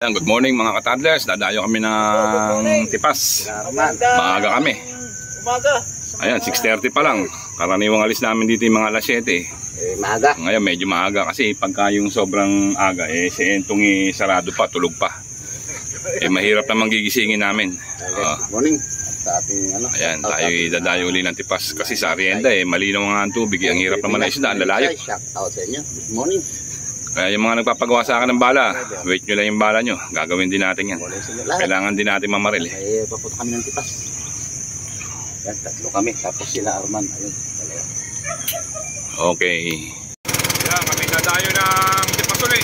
Good morning mga katadlers, dadayo kami ng Tipas. Maaga kami. Ayan, 6:30 pa lang. Karaniwang alis namin dito yung mga alas 7. Maaga. Ngayon medyo maaga kasi pagka yung sobrang aga, si Entong sarado pa, tulog pa. Mahirap naman gigisingin namin. Morning. Sa ating, ayan, tayo dadayo uli ng Tipas. Kasi sa Arienda malinaw nga ang tubig. Ang hirap naman na isda, ang lalayo. Shout out sa inyo. Good morning. Kaya yung mga nagpapagawa sa akin ng bala, wait nyo lang yung bala nyo. Gagawin din natin yan. Kailangan din natin mamaril. Papunta kami ng Tipas. Yan, tatlo kami. Tapos sila Arman. Ayun, dalawa. Okay. Yan, kami dadayo ng Tipas ulit.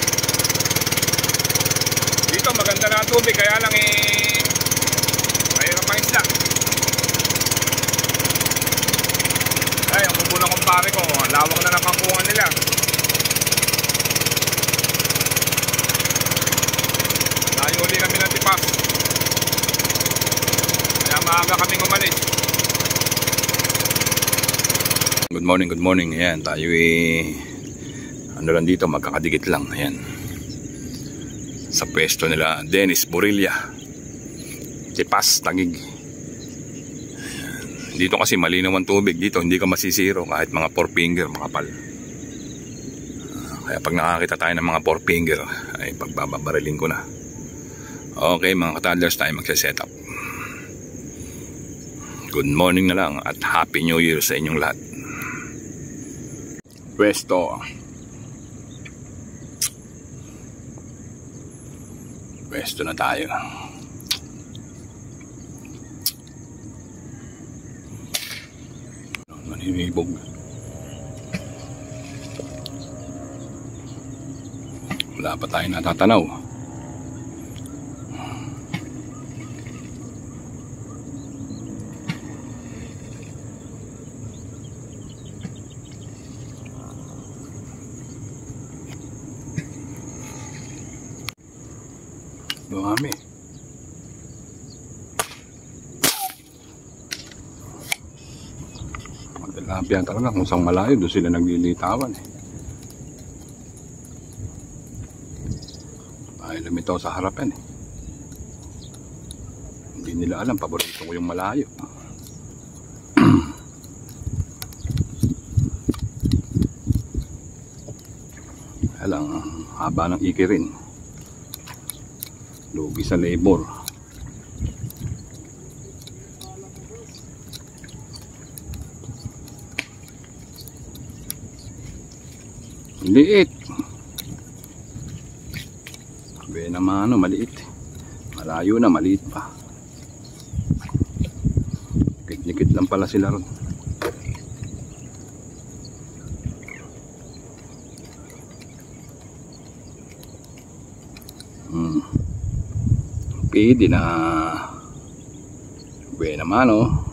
Dito maganda na ang tubig, kaya lang mahirap ang isla. Ay, ang kubo ng kumpare ko, lawak na napakuhan nila. Tayo uli kami ng Tipas. Kaya maaga kaming umalis. Good morning. Ayan, tayo ano lang dito, magkakadikit lang. Ayan. Sa pwesto nila, Dennis Borilla. Tipas, Taguig. Ayan. Dito kasi malinaw ang tubig. Dito hindi ka masisiro kahit mga 4 finger, makapal. Kaya pag nakakita tayo ng mga 4 finger, ay pagbabarilin ko na. Okay mga katadlers, tayo magse-set up. Good morning na lang at Happy New Year sa inyong lahat. Pwesto na tayo. Manibog. Wala pa tayo natatanaw. Dumami. Magdalapian talaga kung saan malayo, doon sila naglilitawan ay lumitaw sa harapan hindi nila alam, paborito ko yung malayo. Alang haba ng ikirin, lugi sa labor. Liit. Sabi naman maliit. Malayo na, maliit pa. Nikit lang pala sila ron. Pwede na. Buena mano.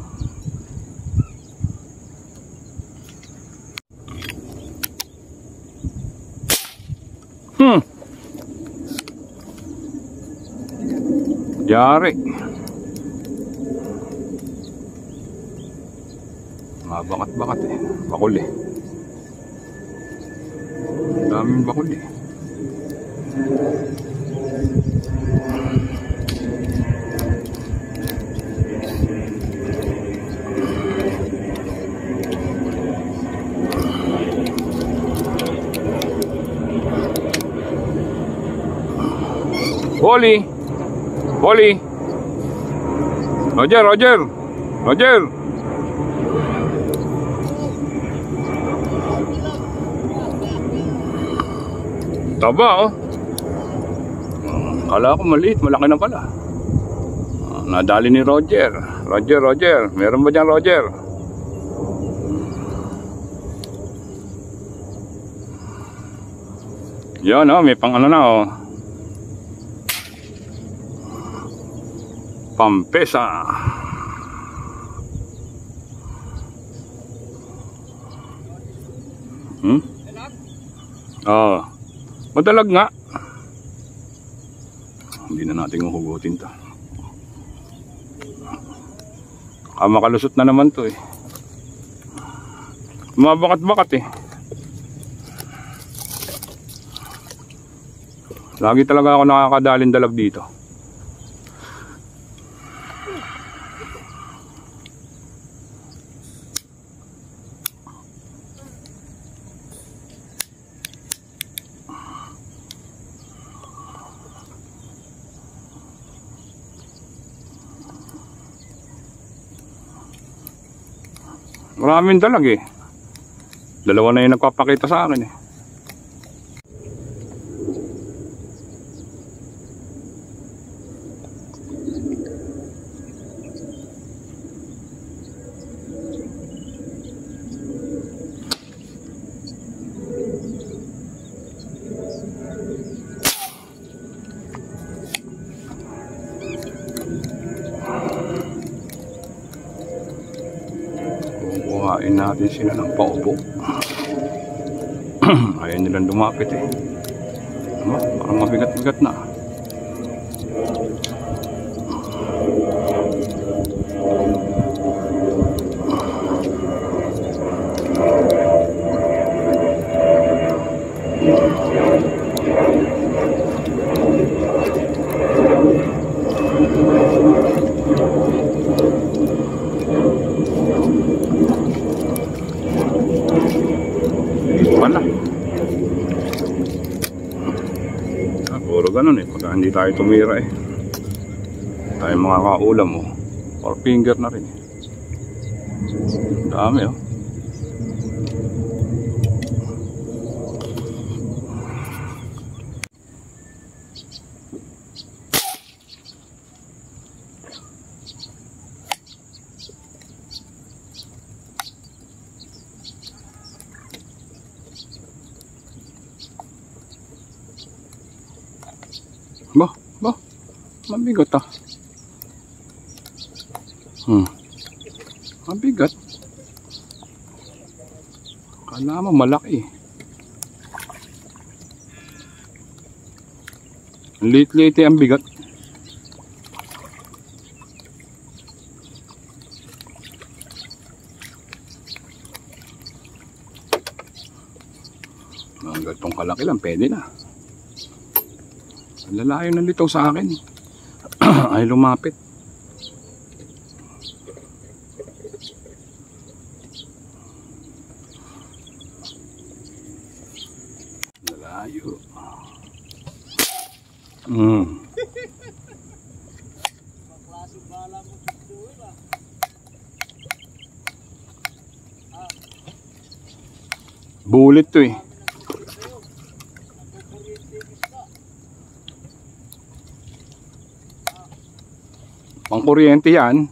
Yari. Bakat-bakat bakul daming bakul Oli. Roger. Taba kala ko maliit, malaki na pala. Nadali ni Roger. Meron ba dyan Roger? Yan may pang ano na Pampesa. Madalag nga. Hindi na natin huhugutin to. Makalusot na naman to Mabakat-bakat Lagi talaga ako nakakadalin dalag dito. Maraming dalag eh. Dalawa na yung nagpapakita sa akin eh. Kuhain natin sila ng paupo. Ayaw nilang lumapit eh. Parang mabigat-bigat na. Puro ganun eh, pagka hindi tayo tumira eh, tayo makakaulam oh. 4 finger na rin eh. Dami oh. Bah, mabigat ah. Mabigat. Kala mo malaki. Liit-liit ang bigat. Hanggang tong kalaki lang, pwede na. Lalayo ng litaw sa akin. Ay lumapit. Lalayo. Bulit to eh. Pang kuryente yan.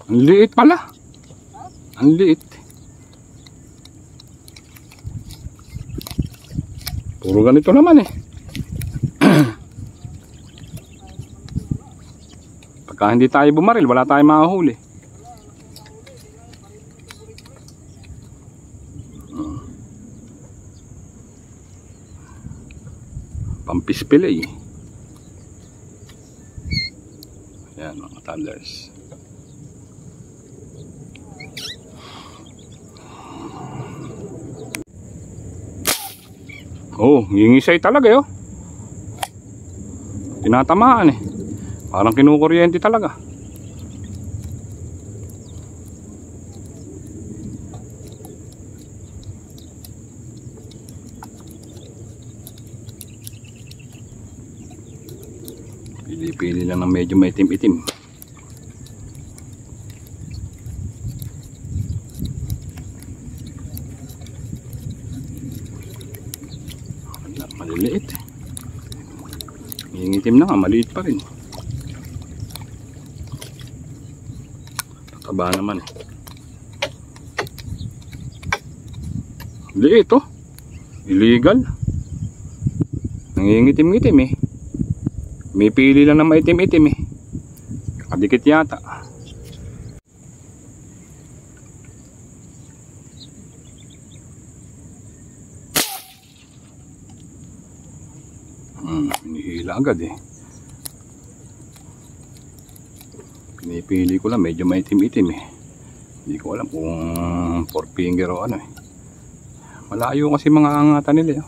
Ang liit pala. Ang liit. Puro ganito naman eh. Pagka hindi tayo bumaril, wala tayong makahuli. Pampispilay. Ayan mga toddlers. Oh, ngingisay talaga eh oh. Tinatamaan eh. Parang kinukuryente talaga. Pili-pili lang ng medyo may itim-itim. Maliliit. Yung itim na nga, maliit pa rin. Tataba naman eh. Liit oh. Illegal. Nangingitim-ngitim eh. May pili lang na maitim-itim eh. Kadikit yata. Hinihila agad eh. Pinipili ko lang medyo maitim-itim eh. Hindi ko alam kung 4 finger o ano eh. Malayo kasi mga angatan nila eh.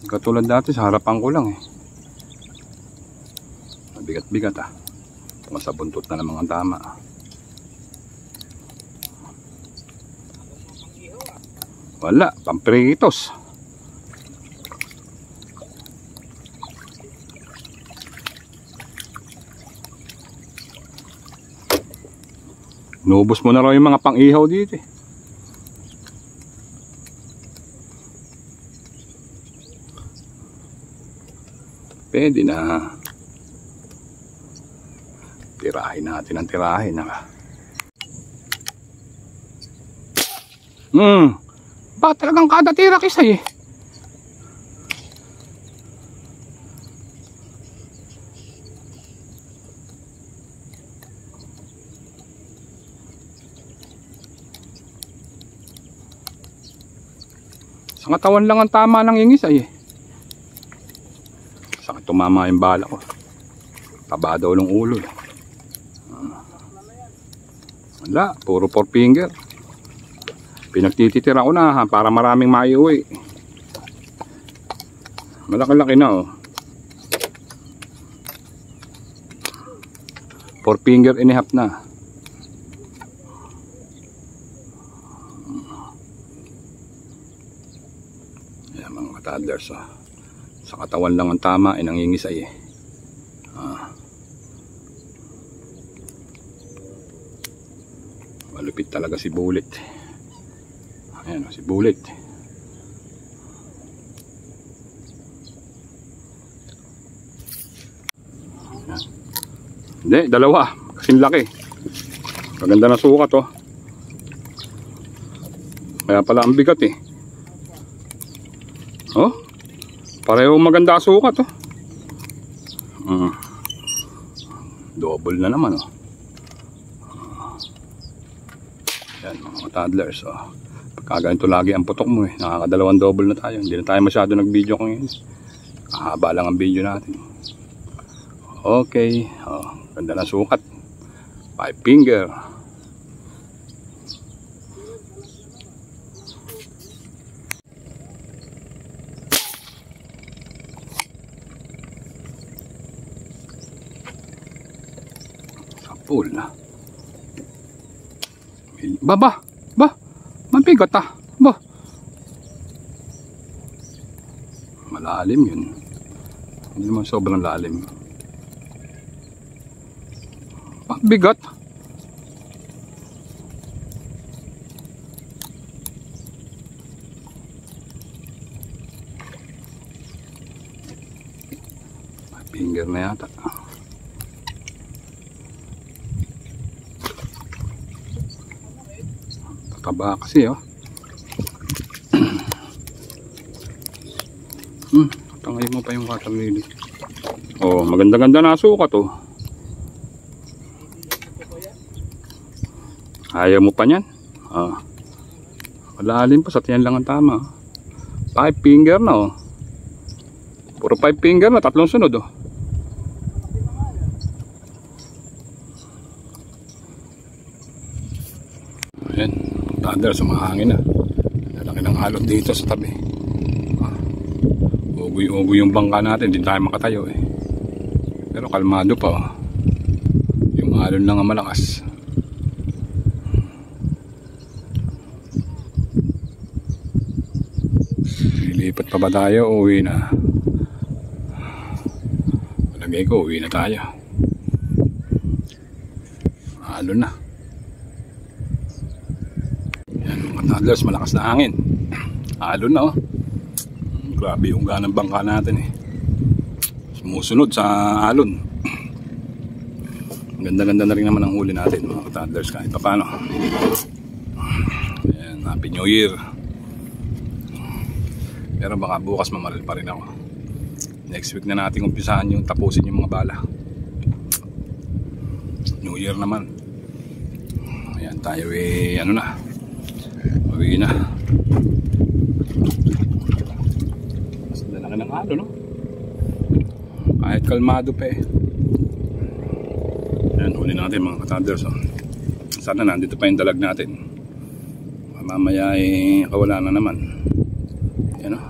Katulad dati sa harapan ko lang eh. Bigat-bigat ah. Sa buntot na naman ang tama. Wala, pampritos. Nubos mo na raw yung mga pang-ihaw dito eh. Pwede na. Tirahin natin ang tirahin. Ba talagang kada tira kisay eh. Sa katawan lang ang tama ng ingis ay eh. Saka tumama yung bala ko. Taba daw ng ulo eh. Wala, puro 4 finger. Pinagtititira ko na ha, para maraming maiuwi. Malaki-laki na oh. 4 finger and a half na. Ayan mga toddlers oh. Sa katawan lang ang tama ay nangingisay eh. Malupit talaga si Bullet. Ayan o, si Bullet. Ayan. Hindi, dalawa. Kasing laki. Maganda na sukat o. Kaya pala ang bigat eh. Oh, pareho maganda sukat o. Double na naman o. Yan mga toddlers oh. Pagka ganito lagi ang putok mo eh. Nakakadalawang double na tayo. Hindi na tayo masyado nag video kung yun. Kahaba lang ang video natin. Okay oh, ganda na sukat. 5 finger. Sapul na. Ba, mabigat ah. Ba, malalim yun. Hindi naman sobrang lalim. Bigat. Finger na yata. Taba kasi oh. Tangay mo pa yung water lily. Oh, maganda-ganda na sukat oh. Ayaw mo pa niyan? Malalim pa, sa tiyan lang ang tama. 5 finger na oh. Puro 5 finger na, 3 sunod oh. Ayan, toddlers, sumahangin na. Lalaki ng alot dito sa tabi. Ugoy-ugoy yung bangka natin, hindi tayo makatayo eh. Pero kalmado pa oh. Yung alon lang ang malakas. Lilipat pa ba tayo o uwi na? Palagay ko uwi na tayo. Alon na. Yan mga toddlers, malakas na hangin. Alon na oh. Grabe yung ganang bangka natin eh. Sumusunod sa alon. Ganda-ganda na rin naman ang huli natin mga toddlers kahit pa paano. Ayan, Happy New Year. Pero baka bukas mamaril pa rin ako. Next week na natin umpisahan yung tapusin yung mga bala. New Year naman. Ayan tayo eh, ano na, uwi na. Mas lalaki ng halo no. Kahit kalmado pa eh. Ayan, huli natin mga toddlers oh. Sana nandito pa yung dalag natin. Mamaya kawala na naman. Yan o.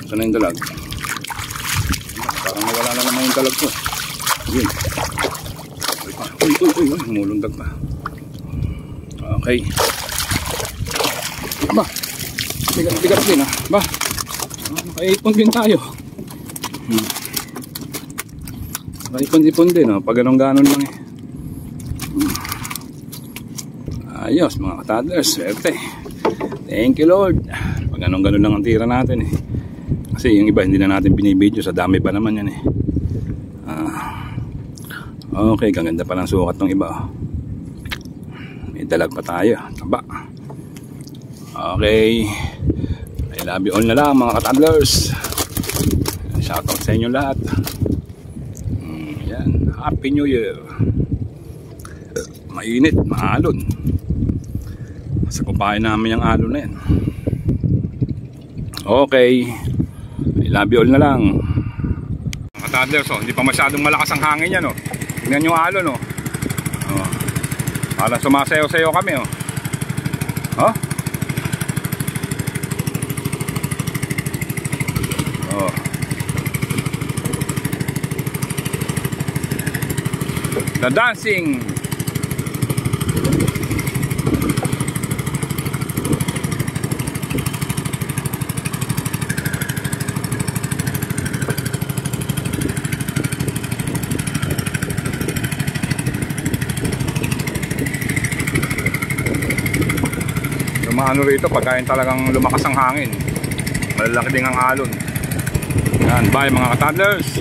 Sana yung dalag. Parang nawala na naman yung dalag ko. Yun. Uy, humulundag pa. Okay. Aba, bigat din ah. Ba, nakaipon din tayo. Nakaipon din ah. Pag ganon lang eh. Ayos mga ka-toddlers, swerte. Thank you Lord. Pag ganon lang ang tira natin eh. Kasi yung iba hindi na natin binibidyo, sa dami pa naman yan eh. Okay, gaganda pa ng sukat ng iba. May dalag pa tayo, taba. Okay, I love you all na lang mga ka-toddlers. Shoutout sa inyo lahat. Yan, Happy New Year. Mainit, maalon. Sakupain namin yung alon na yan. Okay, I love you all na lang mga ka-toddlers. Hindi pa masyadong malakas ang hangin yan oh. Tingnan yung alon oh. Parang sumasayaw-sayaw kami oh. Oh. Oh. The dancing. Ano rito pagkain talagang lumakas ang hangin, malalaki din ang alon. Yan, bye mga ka-toddlers.